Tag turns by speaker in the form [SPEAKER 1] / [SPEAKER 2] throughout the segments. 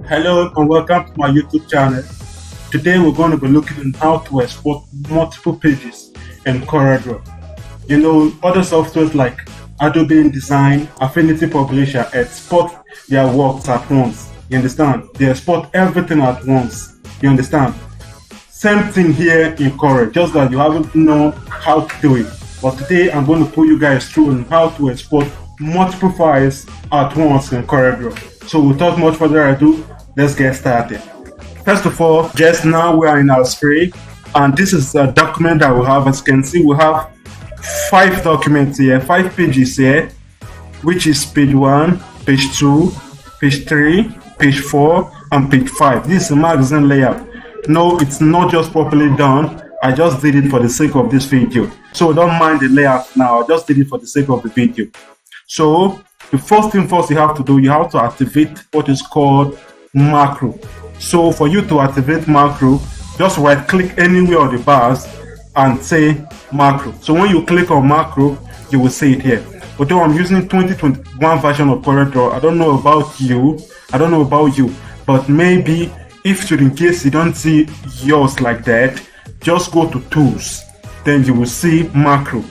[SPEAKER 1] Hello and welcome to my YouTube channel. Today we're going to be looking at how to export multiple pages in Corel Draw. You know, other softwares like Adobe InDesign, Affinity Publisher export their works at once. You understand? They export everything at once. You understand? Same thing here in Corel, just that you haven't known how to do it. But today I'm going to put you guys through on how to export multiple files at once in Corel Draw. So without much further ado, let's get started. First of all, just now we are in our screen, and this is a document that we have. As you can see, we have 5 documents here, 5 pages here, which is page 1, page 2, page 3, page 4, and page 5. This is a magazine layout. No, it's not just properly done. I just did it for the sake of this video. So don't mind the layout now. I just did it for the sake of the video. So the first thing first you have to do, you have to activate what is called macro. So for you to activate macro, just right click anywhere on the bars and say macro. So when you click on macro, you will see it here. Although I'm using 2021 version of Corel Draw, I don't know about you, but maybe if in case you don't see yours like that, just go to tools, then you will see macro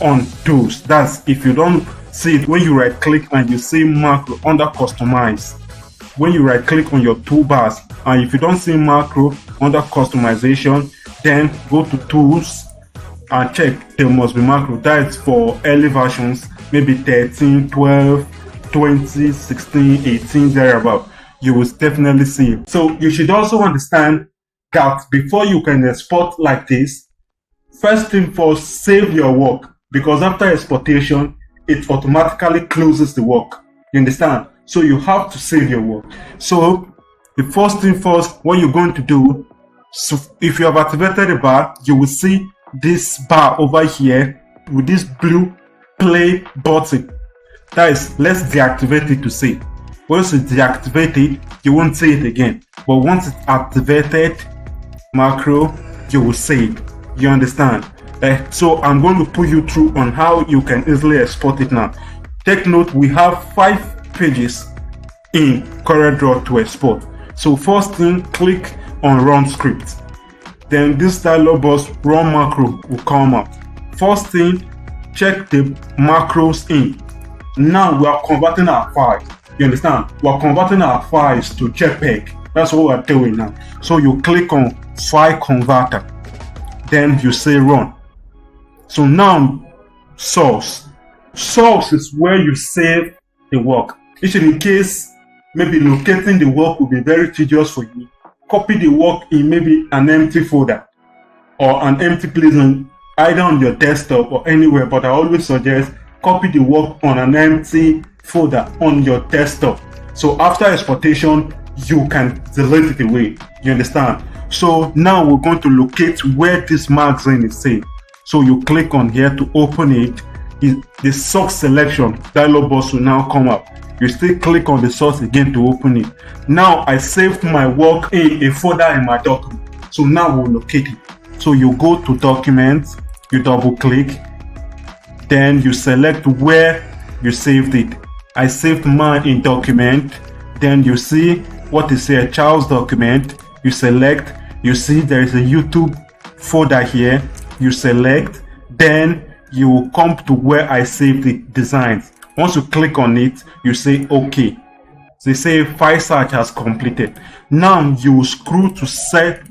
[SPEAKER 1] on tools. That's if you don't see it when you right click and you see macro under customize. When you right click on your toolbars, and if you don't see macro under customization, then go to tools and check there must be macro. That's for early versions, maybe 13, 12, 20, 16, 18, thereabout. You will definitely see it. So you should also understand that before you can export like this, first thing first, save your work, because after exportation it automatically closes the work. You understand? So you have to save your work. So the first thing first, what you're going to do, so if you have activated the bar, you will see this bar over here with this blue play button. That is, let's deactivate it to see. Once it's deactivated, you won't see it again. But once it's activated, macro, you will see it. You understand? So I'm going to put you through on how you can easily export it now. Take note, we have 5 pages in Corel Draw to export. So first thing, click on run script. Then this dialog box run macro will come up. First thing, check the macros in. Now we are converting our files. You understand? We are converting our files to JPEG. That's what we're doing now. So you click on file converter. Then you say run. So now source. Source is where you save the work. If in case maybe locating the work will be very tedious for you, copy the work in maybe an empty folder or an empty place either on your desktop or anywhere, but I always suggest copy the work on an empty folder on your desktop. So after exportation, you can delete it away. You understand? So now we're going to locate where this magazine is saved. So you click on here to open it. The source selection dialog box will now come up. You still click on the source again to open it. Now I saved my work in a folder in my document. So now we'll locate it. So you go to documents, you double click, then you select where you saved it. I saved mine in document. Then you see what is here, child's document. You select, you see there is a YouTube folder here. You select, then you come to where I saved the designs. Once you click on it, you say OK. They say file search has completed. Now you scroll to set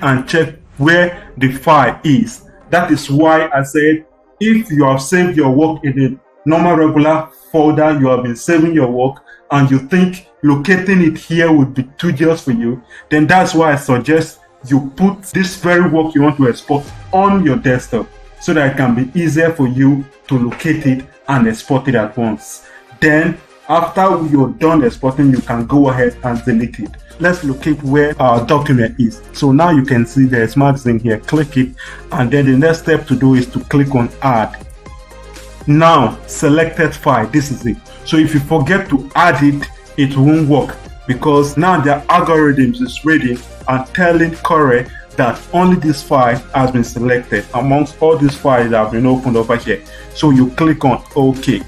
[SPEAKER 1] and check where the file is. That is why I said if you have saved your work in a normal regular folder, you have been saving your work, and you think locating it here would be tedious for you, then that's why I suggest you put this very work you want to export on your desktop so that it can be easier for you to locate it and export it at once. Then after you're done exporting, you can go ahead and delete it. Let's locate where our document is. So now you can see there's magazine here. Click it, and then the next step to do is to click on add. Now selected file, this is it. So if you forget to add it, it won't work, because now the algorithms is reading and telling Corel that only this file has been selected amongst all these files that have been opened over here. So you click on OK.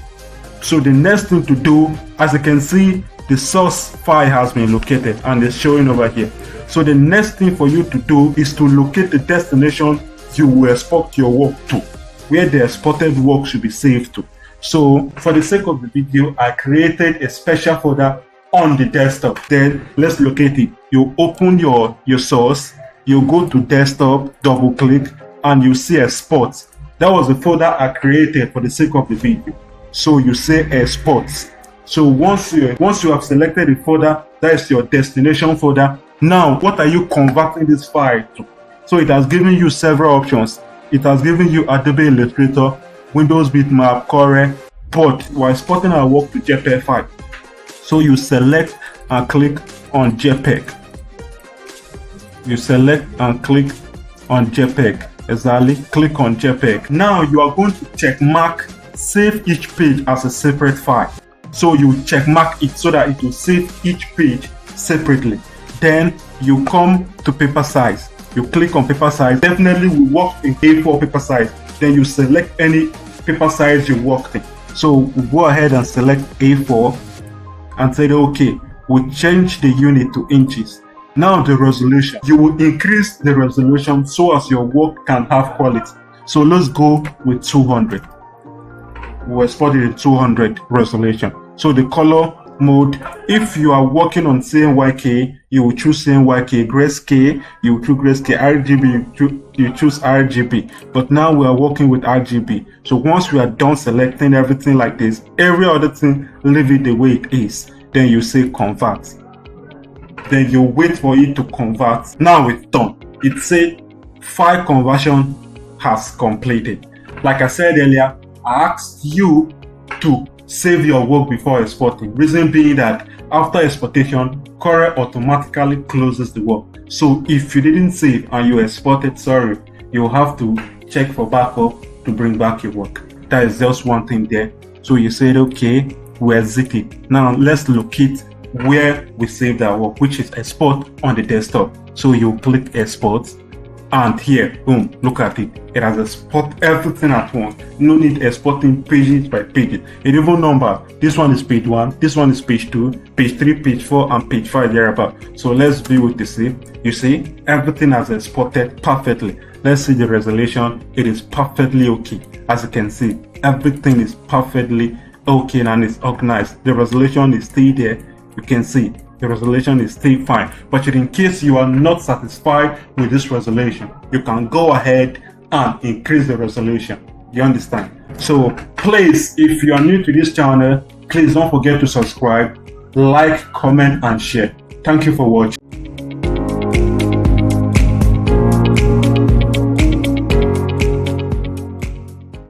[SPEAKER 1] So the next thing to do, as you can see, the source file has been located and it's showing over here. So the next thing for you to do is to locate the destination you will export your work to, where the exported work should be saved to. So for the sake of the video, I created a special folder on the desktop. Then let's locate it. You open your source, you go to desktop, double click, and you see export. That was the folder I created for the sake of the video. So you say exports. So once you have selected the folder, that is your destination folder. Now, what are you converting this file to? So it has given you several options. It has given you Adobe Illustrator, Windows Bitmap, Corel, but we're exporting our work to JPEG file. So you select and click on JPEG. You select and click on JPEG. Exactly. Click on JPEG. Now you are going to check mark save each page as a separate file. So you check mark it so that it will save each page separately. Then you come to paper size. You click on paper size. Definitely we work in A4 paper size. Then you select any paper size you worked in. So we go ahead and select A4 and say okay. We'll change the unit to inches. Now the resolution. You will increase the resolution so as your work can have quality. So let's go with 200. We'll export it in 200 resolution. So the color mode, if you are working on CMYK, you will choose CMYK. Grayscale, you will choose Grayscale. RGB, you choose RGB. But now we are working with RGB. So once we are done selecting everything like this, every other thing, leave it the way it is. Then you say convert. Then you wait for it to convert. Now it's done. It said file conversion has completed. Like I said earlier, I asked you to save your work before exporting. Reason being that after exportation, Corel automatically closes the work. So if you didn't save and you exported, sorry, you'll have to check for backup to bring back your work. That is just one thing there. So you said, okay, we exit it. Now let's locate where we saved our work, which is export on the desktop. So you click export, and here, boom, look at it. It has export everything at once. No need exporting pages by pages. It even number. This one is page 1, this one is page 2, page 3, page 4, and page 5 thereabout. So let's view it to see. You see, everything has exported perfectly. Let's see the resolution. It is perfectly okay. As you can see, everything is perfectly okay and it's organized. The resolution is still there. You can see the resolution is still fine. But in case you are not satisfied with this resolution, you can go ahead and increase the resolution. You understand? So please, if you are new to this channel, please don't forget to subscribe, like, comment, and share. Thank you for watching.